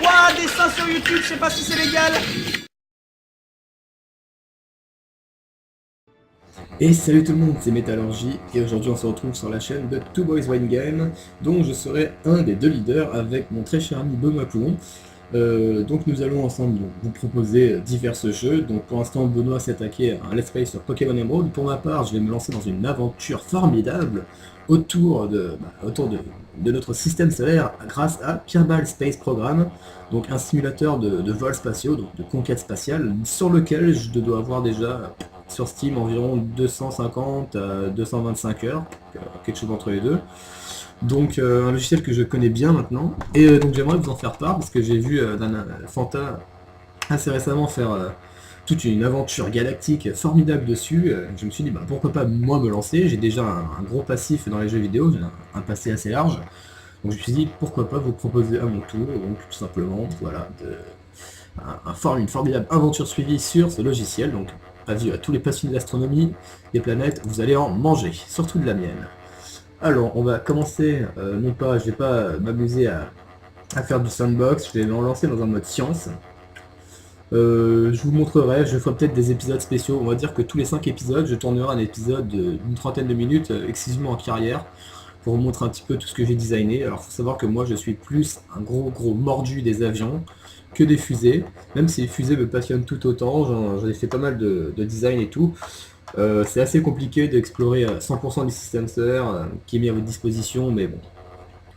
Ouah, dessin sur YouTube, je sais pas si c'est légal. Et salut tout le monde, c'est Métallurgie, et aujourd'hui on se retrouve sur la chaîne de Two Boys One Game, dont je serai un des deux leaders avec mon très cher ami Benoît Coulon. Donc nous allons ensemble vous proposer divers jeux. Donc pour l'instant Benoît s'est attaqué à un let's play sur Pokémon Emerald. Pour ma part, je vais me lancer dans une aventure formidable autour de notre système solaire grâce à Kerbal Space Program, donc un simulateur de vols spatiaux, donc de conquête spatiale, sur lequel je dois avoir déjà sur Steam environ 250 à 225 heures, quelque chose entre les deux. Donc un logiciel que je connais bien maintenant, et donc j'aimerais vous en faire part, parce que j'ai vu Fanta assez récemment faire toute une aventure galactique formidable dessus. Je me suis dit bah, pourquoi pas moi me lancer, j'ai déjà un gros passif dans les jeux vidéo, j'ai un passé assez large, donc je me suis dit pourquoi pas vous proposer à mon tour, donc tout simplement voilà, une formidable aventure suivie sur ce logiciel, donc avis à tous les passionnés d'astronomie, des planètes, vous allez en manger, surtout de la mienne. Alors, on va commencer, non pas, je vais pas m'amuser à faire du sandbox, je vais me lancer dans un mode science. Je vous montrerai, je ferai peut-être des épisodes spéciaux, on va dire que tous les 5 épisodes, je tournerai un épisode d'une trentaine de minutes, exclusivement en carrière, pour vous montrer un petit peu tout ce que j'ai designé. Alors, faut savoir que moi, je suis plus un gros mordu des avions que des fusées, même si les fusées me passionnent tout autant, j'en ai fait pas mal de design et tout. C'est assez compliqué d'explorer 100% du système solaire qui est mis à votre disposition, mais bon,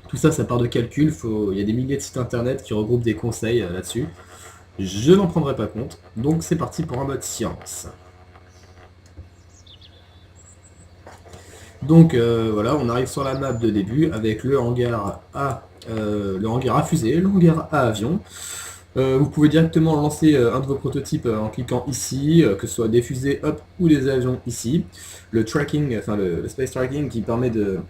tout ça, ça part de calcul, il y a des milliers de sites internet qui regroupent des conseils là-dessus. Je n'en prendrai pas compte, donc c'est parti pour un mode science. Donc voilà, on arrive sur la map de début avec le hangar à fusée, le hangar à avion. Vous pouvez directement lancer un de vos prototypes en cliquant ici, que ce soit des fusées hop, ou des avions ici. Le tracking, enfin le space tracking qui permet tout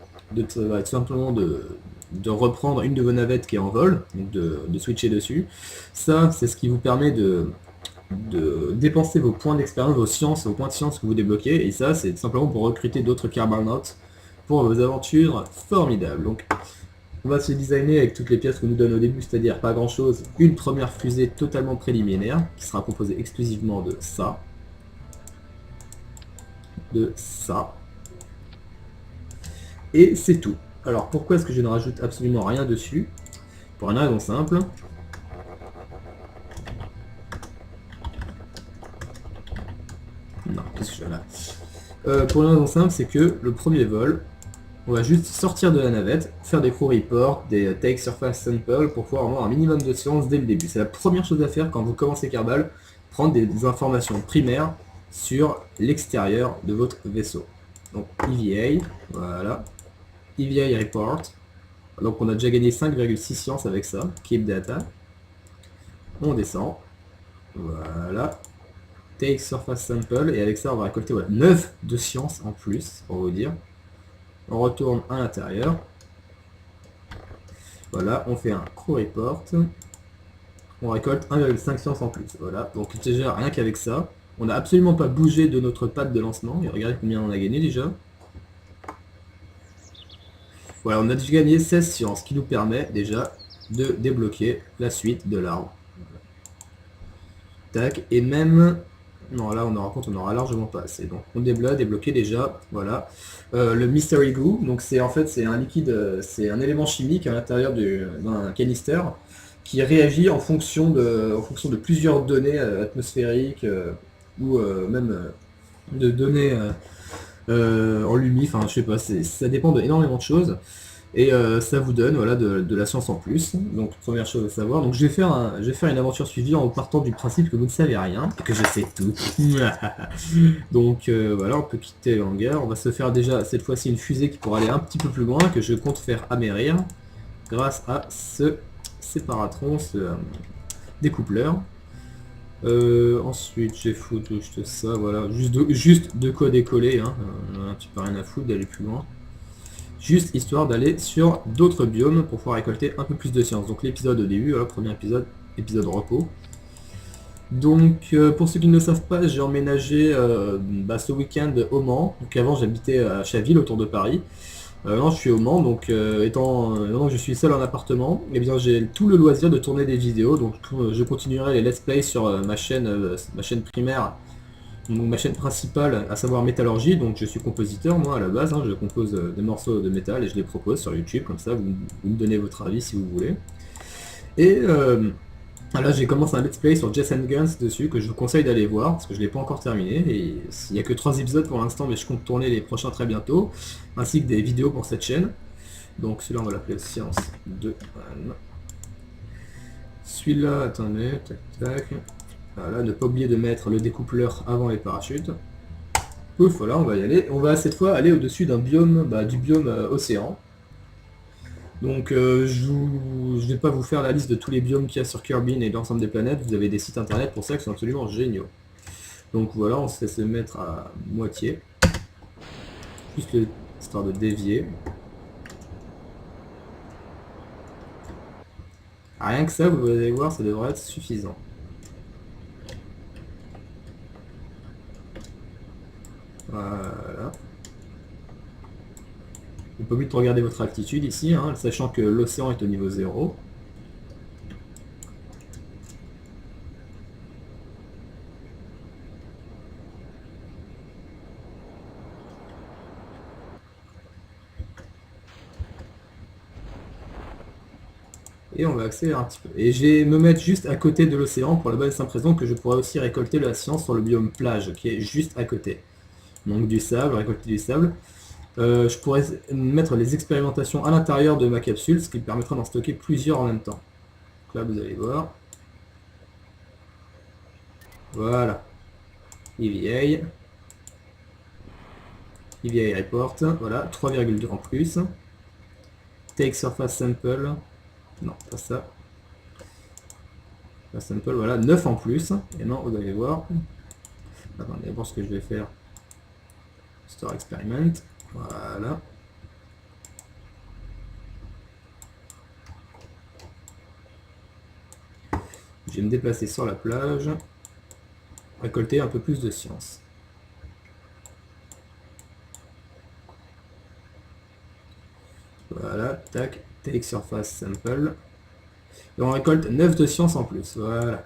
simplement de reprendre une de vos navettes qui est en vol, donc de switcher dessus. Ça, c'est ce qui vous permet de dépenser vos points d'expérience, vos points de science que vous débloquez, et ça, c'est tout simplement pour recruter d'autres Carbonauts pour vos aventures formidables. Donc, on va se designer avec toutes les pièces qu'on nous donne au début, c'est-à-dire pas grand chose, une première fusée totalement préliminaire, qui sera composée exclusivement de ça, et c'est tout. Alors pourquoi est-ce que je ne rajoute absolument rien dessus? Pour une raison simple. Non, qu'est-ce que je fais là? Pour une raison simple, c'est que le premier vol, on va juste sortir de la navette, faire des crew reports, des take surface sample pour pouvoir avoir un minimum de science dès le début. C'est la première chose à faire quand vous commencez Kerbal, prendre des informations primaires sur l'extérieur de votre vaisseau. Donc EVA, voilà, EVA report. Donc on a déjà gagné 5,6 sciences avec ça, keep data. On descend, voilà, take surface sample, et avec ça on va récolter 9 de sciences en plus, pour vous dire. On retourne à l'intérieur. Voilà, on fait un crew report. On récolte 1,5 science en plus. Voilà, donc déjà rien qu'avec ça, on n'a absolument pas bougé de notre pad de lancement. Et regardez combien on a gagné déjà. Voilà, on a déjà gagné 16 sciences, qui nous permet déjà de débloquer la suite de l'arbre. Tac, et même... Non, là on aura largement pas assez. Donc on débloqué déjà, voilà. Le Mystery Glue, donc c'est en fait c'est un liquide, c'est un élément chimique à l'intérieur d'un canister qui réagit en fonction de plusieurs données atmosphériques ou même de données en lumi, enfin je sais pas, ça dépend d'énormément de choses. Et ça vous donne voilà, de la science en plus. Donc première chose à savoir. Donc je vais faire une aventure suivie en partant du principe que vous ne savez rien, et que je sais tout. Donc voilà, on peut quitter le hangar. On va se faire déjà cette fois-ci une fusée qui pourra aller un petit peu plus loin, que je compte faire amérir grâce à ce séparatron, ce découpleur. Ensuite j'ai foutu juste ça, voilà, juste de quoi décoller, hein. Un petit peu rien à foutre d'aller plus loin. Juste histoire d'aller sur d'autres biomes pour pouvoir récolter un peu plus de science. Donc l'épisode au début, voilà, premier épisode repos. Donc pour ceux qui ne le savent pas, j'ai emménagé ce week-end au Mans. Donc avant j'habitais à Chaville autour de Paris. Non, je suis au Mans, donc étant que je suis seul en appartement, eh bien j'ai tout le loisir de tourner des vidéos, donc je continuerai les let's play sur ma chaîne primaire, donc ma chaîne principale, à savoir Métallurgie. Donc je suis compositeur moi à la base, hein, je compose des morceaux de métal et je les propose sur YouTube, comme ça vous me donnez votre avis si vous voulez. Et là j'ai commencé un let's play sur Jess and Guns dessus, que je vous conseille d'aller voir, parce que je l'ai pas encore terminé, et il n'y a que 3 épisodes pour l'instant, mais je compte tourner les prochains très bientôt, ainsi que des vidéos pour cette chaîne. Donc celui-là on va l'appeler Science 2. Voilà. Celui-là, attendez, tac tac. Voilà, ne pas oublier de mettre le découpleur avant les parachutes. Pouf, voilà, on va y aller. On va cette fois aller au-dessus d'un biome, du biome océan. Donc je vais pas vous faire la liste de tous les biomes qu'il y a sur Kerbin et l'ensemble des planètes, vous avez des sites internet pour ça qui sont absolument géniaux. Donc voilà, on se laisse le mettre à moitié. Juste histoire de dévier. Rien que ça, vous allez voir, ça devrait être suffisant. Voilà. Vous n'avez pas oublier de regarder votre altitude ici, hein, sachant que l'océan est au niveau 0. Et on va accélérer un petit peu. Et je vais me mettre juste à côté de l'océan pour la bonne et simple raison que je pourrais aussi récolter de la science sur le biome plage, qui est juste à côté. Donc du sable, récolter du sable. Je pourrais mettre les expérimentations à l'intérieur de ma capsule, ce qui me permettra d'en stocker plusieurs en même temps. Donc là, vous allez voir. Voilà. EVA. EVA report. Voilà, 3,2 en plus. Take surface sample. Non, pas ça. La sample, voilà, 9 en plus. Et non, vous allez voir. Attendez, d'abord ce que je vais faire. Store experiment. Voilà. Je vais me déplacer sur la plage. Récolter un peu plus de science. Voilà, tac, take surface sample. Et on récolte 9 de science en plus. Voilà.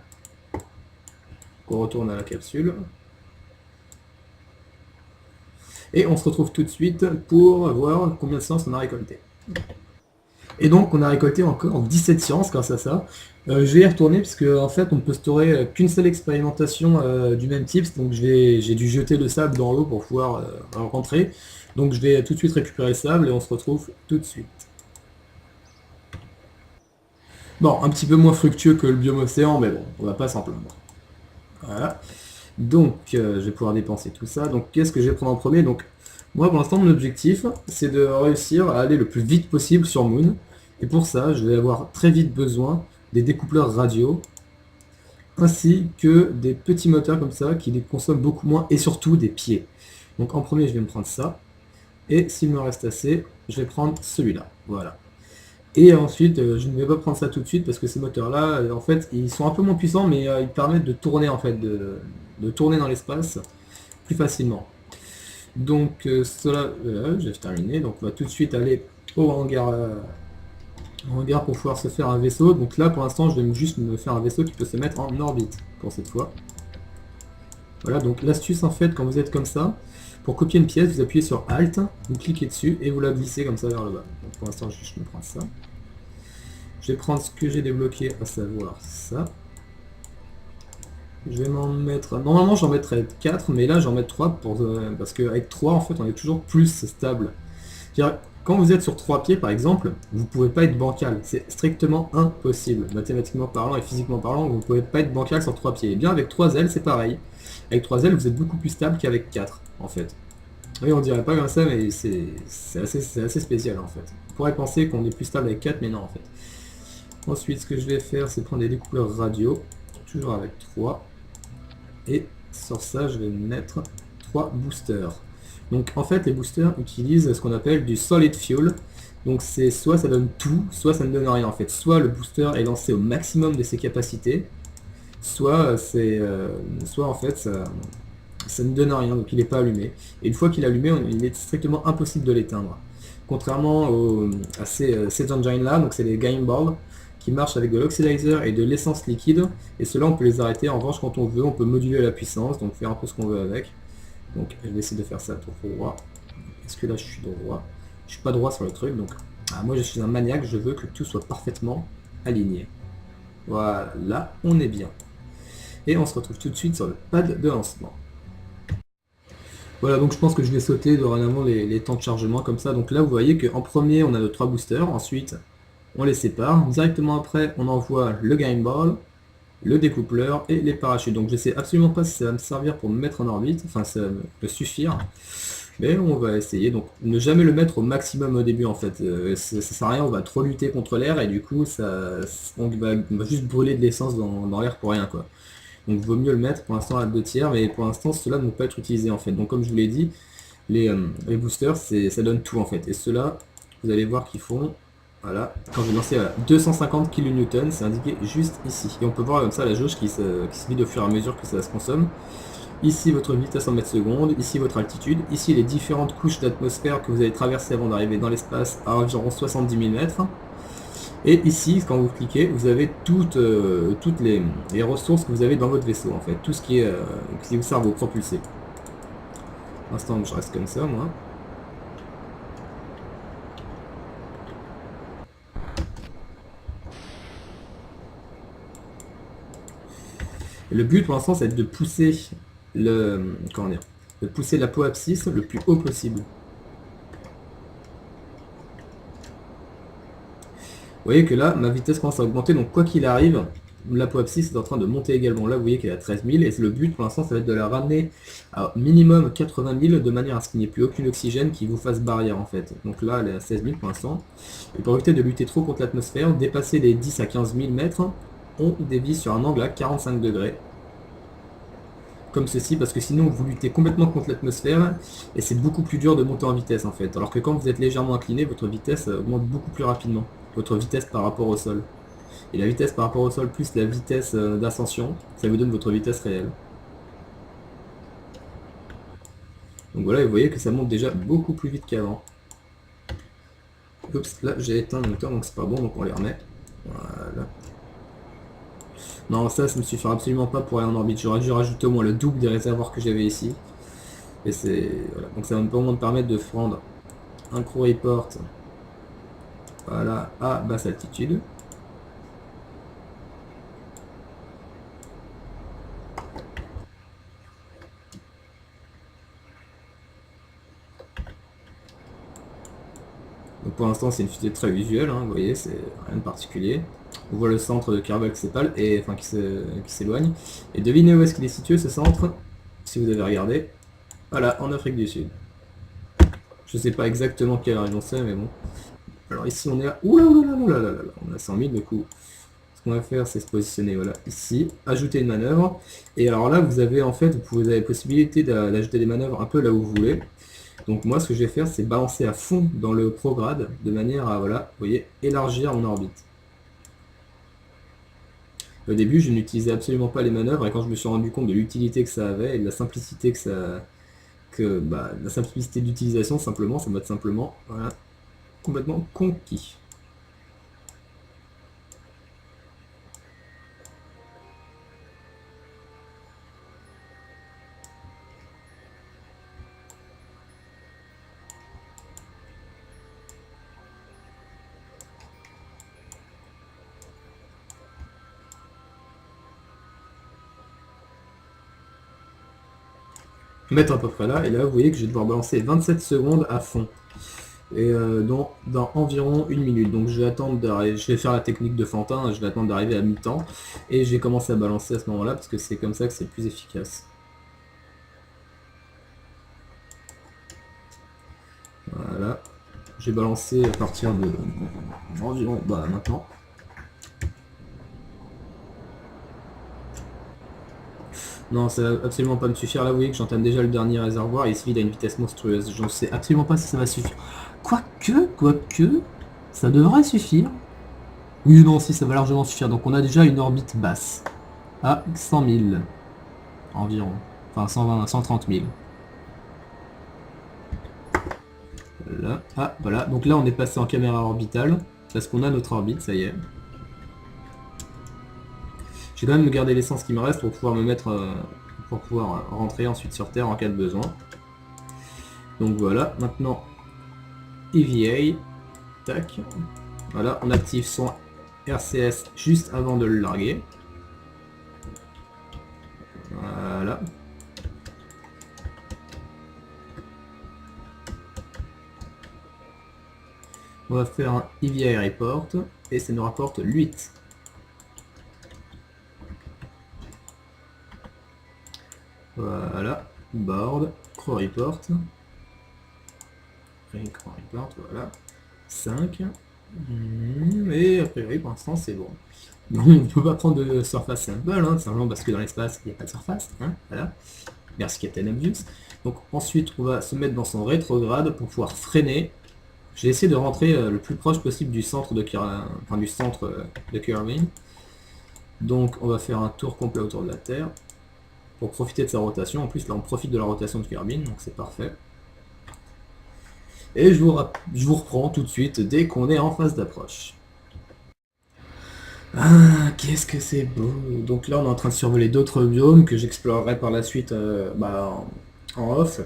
On retourne à la capsule. Et on se retrouve tout de suite pour voir combien de science on a récolté. Et donc on a récolté encore 17 sciences grâce à ça. Je vais y retourner parce qu'en fait on ne peut storer qu'une seule expérimentation du même type, donc j'ai dû jeter le sable dans l'eau pour pouvoir rentrer. Donc je vais tout de suite récupérer le sable et on se retrouve tout de suite. Bon, un petit peu moins fructueux que le biome océan, mais bon, on va pas s'en plaindre. Voilà. Donc je vais pouvoir dépenser tout ça. Donc qu'est-ce que je vais prendre en premier? Donc moi pour l'instant mon objectif c'est de réussir à aller le plus vite possible sur Moon. Et pour ça je vais avoir très vite besoin des découpleurs radio, ainsi que des petits moteurs comme ça qui les consomment beaucoup moins, et surtout des pieds. Donc en premier je vais me prendre ça, et s'il me reste assez, je vais prendre celui-là. Voilà. Et ensuite, je ne vais pas prendre ça tout de suite parce que ces moteurs-là, en fait, ils sont un peu moins puissants, mais ils permettent de tourner en fait, de tourner dans l'espace plus facilement. Donc cela, j'ai terminé. Donc on va tout de suite aller au hangar pour pouvoir se faire un vaisseau. Donc là, pour l'instant, je vais juste me faire un vaisseau qui peut se mettre en orbite pour cette fois. Voilà, donc l'astuce en fait, quand vous êtes comme ça, pour copier une pièce, vous appuyez sur Alt, vous cliquez dessus et vous la glissez comme ça vers le bas. Donc pour l'instant, je me prends ça. Je vais prendre ce que j'ai débloqué, à savoir ça. Je vais m'en mettre... Normalement, j'en mettrais 4, mais là, j'en mets 3 parce qu'avec 3, en fait, on est toujours plus stable. Quand vous êtes sur 3 pieds, par exemple, vous ne pouvez pas être bancal. C'est strictement impossible. Mathématiquement parlant et physiquement parlant, vous ne pouvez pas être bancal sur 3 pieds. Et bien, avec 3 ailes, c'est pareil. Avec 3 ailes, vous êtes beaucoup plus stable qu'avec 4, en fait. Oui, on dirait pas comme ça, mais c'est assez spécial, en fait. On pourrait penser qu'on est plus stable avec 4, mais non, en fait. Ensuite, ce que je vais faire, c'est prendre des découpleurs radio, toujours avec 3. Et sur ça, je vais mettre 3 boosters. Donc en fait, les boosters utilisent ce qu'on appelle du solid fuel. Donc c'est soit ça donne tout, soit ça ne donne rien en fait. Soit le booster est lancé au maximum de ses capacités, soit soit en fait ça ne donne rien, donc il n'est pas allumé. Et une fois qu'il est allumé, il est strictement impossible de l'éteindre. Contrairement à ces engines là, donc c'est les game balls qui marchent avec de l'oxidizer et de l'essence liquide, et cela on peut les arrêter. En revanche, quand on veut, on peut moduler la puissance, donc faire un peu ce qu'on veut avec. Donc je vais essayer de faire ça droit. Est-ce que là je suis droit? Je suis pas droit sur le truc, donc moi je suis un maniaque, je veux que tout soit parfaitement aligné. Voilà, là on est bien. Et on se retrouve tout de suite sur le pad de lancement. Voilà, donc je pense que je vais sauter dorénavant les temps de chargement comme ça. Donc là, vous voyez qu'en premier, on a nos 3 boosters. Ensuite, on les sépare. Directement après, on envoie le game ball, le découpleur et les parachutes. Donc je sais absolument pas si ça va me servir pour me mettre en orbite. Enfin, ça va me suffire. Mais on va essayer. Donc ne jamais le mettre au maximum au début en fait. Ça sert à rien, on va trop lutter contre l'air et du coup, on va juste brûler de l'essence dans l'air pour rien quoi. Donc vaut mieux le mettre pour l'instant à 2/3, mais pour l'instant ceux-là ne vont pas être utilisés en fait. Donc comme je vous l'ai dit, les boosters ça donne tout en fait. Et ceux-là, vous allez voir qu'ils font, voilà, quand je vais lancer à 250 kN, c'est indiqué juste ici. Et on peut voir comme ça la jauge qui se vide au fur et à mesure que ça se consomme. Ici votre vitesse en mètres secondes, ici votre altitude, ici les différentes couches d'atmosphère que vous allez traverser avant d'arriver dans l'espace à environ 70 000 mètres. Et ici, quand vous cliquez, vous avez toutes les ressources que vous avez dans votre vaisseau, en fait. Tout ce qui vous sert à vous propulser. Pour l'instant, je reste comme ça, moi. Et le but, pour l'instant, c'est de pousser de pousser l'apoapsis le plus haut possible. Vous voyez que là, ma vitesse commence à augmenter, donc quoi qu'il arrive, l'apoapsis est en train de monter également. Là, vous voyez qu'elle est à 13 000, et le but pour l'instant, ça va être de la ramener à minimum 80 000, de manière à ce qu'il n'y ait plus aucun oxygène qui vous fasse barrière en fait. Donc là, elle est à 16 000 pour l'instant. Et pour éviter de lutter trop contre l'atmosphère, dépasser les 10 à 15 000 mètres, on dévie sur un angle à 45 degrés. Comme ceci, parce que sinon vous luttez complètement contre l'atmosphère, et c'est beaucoup plus dur de monter en vitesse en fait. Alors que quand vous êtes légèrement incliné, votre vitesse augmente beaucoup plus rapidement. Votre vitesse par rapport au sol. Et la vitesse par rapport au sol plus la vitesse d'ascension, ça vous donne votre vitesse réelle. Donc voilà, vous voyez que ça monte déjà beaucoup plus vite qu'avant. Oups, là j'ai éteint le moteur, donc c'est pas bon, donc on les remet. Voilà. Non, ça me suffira absolument pas pour aller en orbite. J'aurais dû rajouter au moins le double des réservoirs que j'avais ici. Et c'est... Voilà. Donc ça va me permettre de prendre un crew report, voilà, à basse altitude. Donc pour l'instant c'est une fusée très visuelle, hein, vous voyez, c'est rien de particulier. On voit le centre de Kerbal qui s'épale, et enfin qui s'éloigne. Et devinez où est-ce qu'il est situé ce centre, si vous avez regardé. Voilà, en Afrique du Sud. Je sais pas exactement quelle région c'est, mais bon. Alors ici on est à... Oula, on a 100 000 du coup. Ce qu'on va faire c'est se positionner voilà ici, ajouter une manœuvre. Et alors là vous avez en fait, vous avez la possibilité d'ajouter des manœuvres un peu là où vous voulez. Donc moi ce que je vais faire c'est balancer à fond dans le prograde de manière à, voilà, vous voyez, élargir mon orbite. Au début je n'utilisais absolument pas les manœuvres, et quand je me suis rendu compte de l'utilité que ça avait et de la simplicité la simplicité d'utilisation simplement, ça m'a simplement, voilà, complètement conquis. Mettre à peu près là, et là vous voyez que je vais devoir balancer 27 secondes à fond. Et dans environ 1 minute. Donc je vais attendre d'arriver, je vais faire la technique de Fantin, je vais attendre d'arriver à mi-temps, et je vais commencer à balancer à ce moment-là, parce que c'est comme ça que c'est le plus efficace. Voilà. J'ai balancé à partir de environ maintenant. Non, ça va absolument pas me suffire. Là, vous voyez que j'entame déjà le dernier réservoir et il se vide à une vitesse monstrueuse. Je ne sais absolument pas si ça va suffire. Quoique, ça devrait suffire. Oui, non, si, ça va largement suffire. Donc on a déjà une orbite basse. À 100 000 environ. Enfin, 120, 130 000. Là, ah voilà, donc là on est passé en caméra orbitale, parce qu'on a notre orbite, ça y est. Je vais quand même me garder l'essence qui me reste pour pouvoir me mettre, pour pouvoir rentrer ensuite sur Terre en cas de besoin. Donc voilà, maintenant EVA, tac. Voilà, on active son RCS juste avant de le larguer. Voilà. On va faire un EVA report et ça nous rapporte l'8. Voilà, board, crew report. Crew report, voilà. 5. Et a priori pour l'instant c'est bon. Donc on ne peut pas prendre de surface sample, hein, simplement parce que dans l'espace il n'y a pas de surface. Hein, voilà. Merci Captain Obvious. Donc ensuite on va se mettre dans son rétrograde pour pouvoir freiner. J'ai essayé de rentrer le plus proche possible du centre de Kerbin. Donc on va faire un tour complet autour de la Terre pour profiter de sa rotation. En plus là on profite de la rotation de Kerbin, donc c'est parfait. Et je vous reprends tout de suite dès qu'on est en phase d'approche. Ah, qu'est-ce que c'est beau! Donc là on est en train de survoler d'autres biomes que j'explorerai par la suite en off,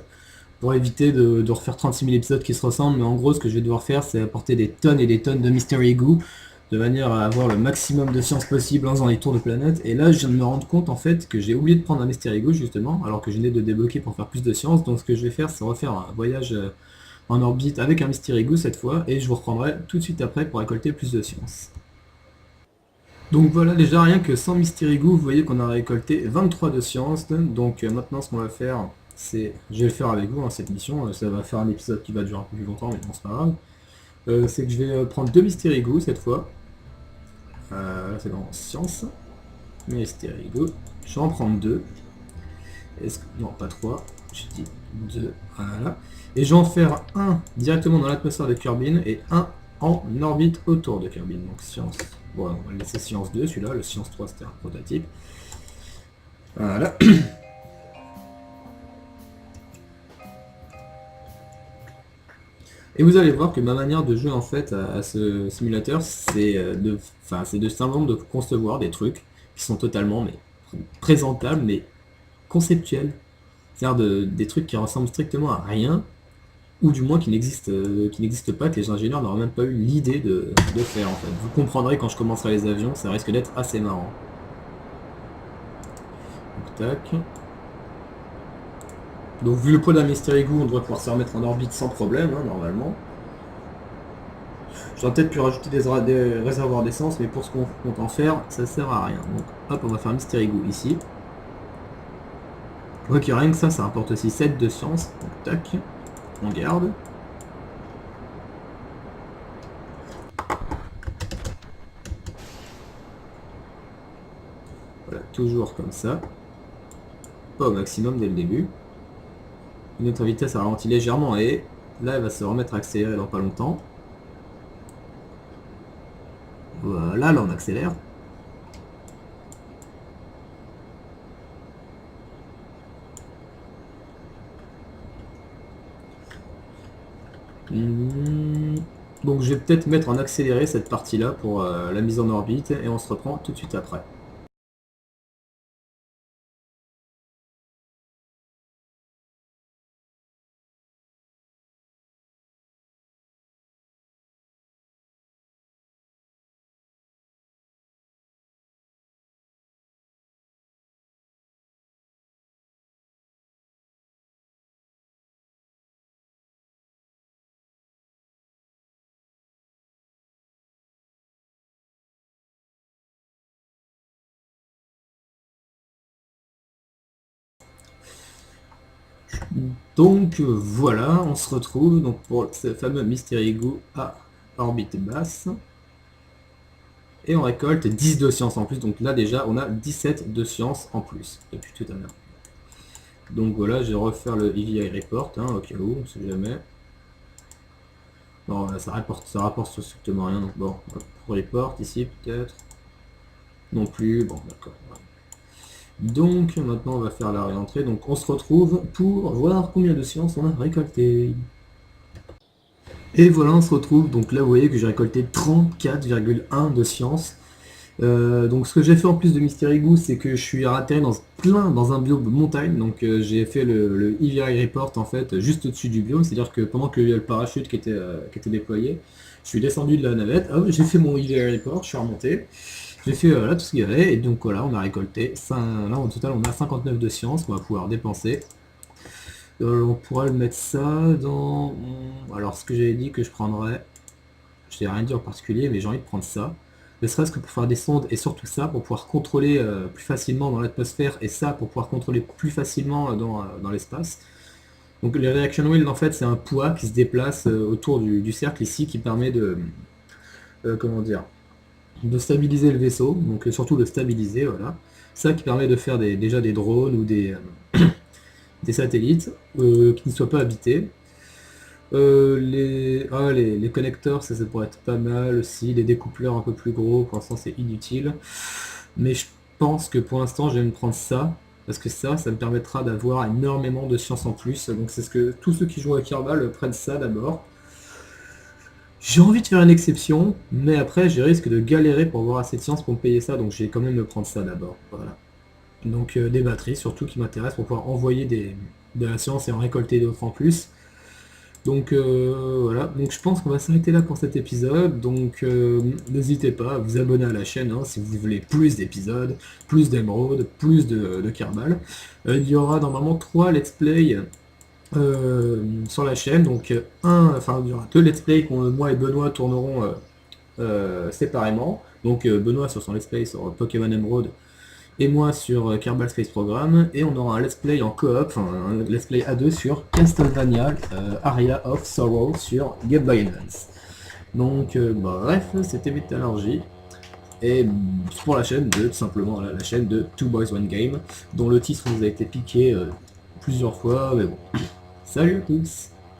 pour éviter de refaire 36 000 épisodes qui se ressemblent, mais en gros ce que je vais devoir faire c'est apporter des tonnes et des tonnes de Mystery Goo, de manière à avoir le maximum de science possible en faisant les tours de planète, et là je viens de me rendre compte en fait que j'ai oublié de prendre un Mystery Goo justement, alors que je venais de débloquer pour faire plus de science, donc ce que je vais faire c'est refaire un voyage en orbite avec un Mystery Goo cette fois, et je vous reprendrai tout de suite après pour récolter plus de science. Donc voilà, déjà rien que sans Mystery Goo, vous voyez qu'on a récolté 23 de science, donc maintenant ce qu'on va faire, c'est, je vais le faire avec vous, hein, cette mission, ça va faire un épisode qui va durer un peu plus longtemps, mais bon c'est pas grave. C'est que je vais prendre 2 Mystery Goo cette fois, là c'est dans science, Mystery Goo, je vais en prendre 2, non pas 3, j'ai dit 2, voilà, et je vais en faire un directement dans l'atmosphère de Kerbin, et un en orbite autour de Kerbin, donc science. Bon, on va le laisser Science 2, celui-là, le Science 3 c'était un prototype. Voilà. Et vous allez voir que ma manière de jouer en fait à ce simulateur, c'est de simplement de concevoir des trucs qui sont totalement présentables, mais conceptuels. C'est-à-dire des trucs qui ressemblent strictement à rien, ou du moins qui n'existent pas, que les ingénieurs n'auraient même pas eu l'idée de faire en fait. Vous comprendrez quand je commencerai les avions, ça risque d'être assez marrant. Donc tac. Donc vu le poids d'un Mystery Goo, on devrait pouvoir se remettre en orbite sans problème, hein, normalement. J'aurais peut-être pu rajouter des réservoirs d'essence, mais pour ce qu'on compte en faire, ça sert à rien. Donc hop, on va faire un Mystery Goo ici. On voit que rien que ça rapporte aussi 7 de science. Donc tac, on garde. Voilà, toujours comme ça. Pas au maximum dès le début. Notre vitesse a ralenti légèrement et là elle va se remettre à accélérer dans pas longtemps. Voilà, là on accélère. Donc je vais peut-être mettre en accéléré cette partie-là pour la mise en orbite et on se reprend tout de suite après. Donc voilà, on se retrouve donc pour ce fameux Mystery Goo à orbite basse. Et on récolte 10 de science en plus, donc là déjà on a 17 de science en plus depuis tout à l'heure. Donc voilà, je vais refaire le EVA report, hein, au cas où, on sait jamais. Non, ça rapporte strictement rien, donc bon, pour report ici peut-être. Non plus, bon d'accord. Donc maintenant on va faire la réentrée, donc on se retrouve pour voir combien de science on a récolté. Et voilà, on se retrouve, donc là vous voyez que j'ai récolté 34,1 de science. Donc ce que j'ai fait en plus de Mystery Goose, c'est que je suis atterri dans un biome de montagne, donc j'ai fait le EVI report en fait juste au-dessus du biome, c'est-à-dire que pendant qu'il y a le parachute qui était déployé, je suis descendu de la navette, hop, j'ai fait mon EVI report, je suis remonté, j'ai fait là tout ce qu'il y avait, et donc voilà, on a récolté, là en total on a 59 de science qu'on va pouvoir dépenser. On pourra le mettre ça dans... Alors ce que j'avais dit que je prendrais, je n'ai rien dit en particulier, mais j'ai envie de prendre ça. Ne serait-ce que pour faire des sondes, et surtout ça, pour pouvoir contrôler plus facilement dans l'atmosphère, et ça pour pouvoir contrôler plus facilement dans l'espace. Donc les reaction wheels, en fait, c'est un poids qui se déplace autour du cercle ici, qui permet de... comment dire, de stabiliser le vaisseau, donc surtout le stabiliser, voilà. Ça qui permet de faire déjà des drones ou des satellites qui ne soient pas habités. Les connecteurs, ça pourrait être pas mal aussi. Les découpleurs un peu plus gros, pour l'instant c'est inutile. Mais je pense que pour l'instant je vais me prendre ça. Parce que ça me permettra d'avoir énormément de science en plus. Donc c'est ce que tous ceux qui jouent à Kerbal prennent ça d'abord. J'ai envie de faire une exception, mais après je risque de galérer pour avoir assez de science pour me payer ça. Donc je vais quand même me prendre ça d'abord. Voilà. Donc des batteries surtout qui m'intéressent pour pouvoir envoyer de la science et en récolter d'autres en plus. Donc voilà, donc je pense qu'on va s'arrêter là pour cet épisode, donc n'hésitez pas à vous abonner à la chaîne hein, si vous voulez plus d'épisodes, plus d'émeraudes, plus de Kerbal. Il y aura normalement 3 let's play sur la chaîne, donc il y aura 2 let's play que moi et Benoît tourneront séparément, donc Benoît sur son let's play sur Pokémon Emerald, et moi sur Kerbal Space Program, et on aura un let's play en coop, enfin un let's play à 2 sur Castlevania Aria of Sorrow sur Game Boy Advance. Donc bref, c'était Métallurgie, et pour la chaîne de, tout simplement, la chaîne de Two Boys One Game, dont le titre vous a été piqué plusieurs fois, mais bon. Salut à tous!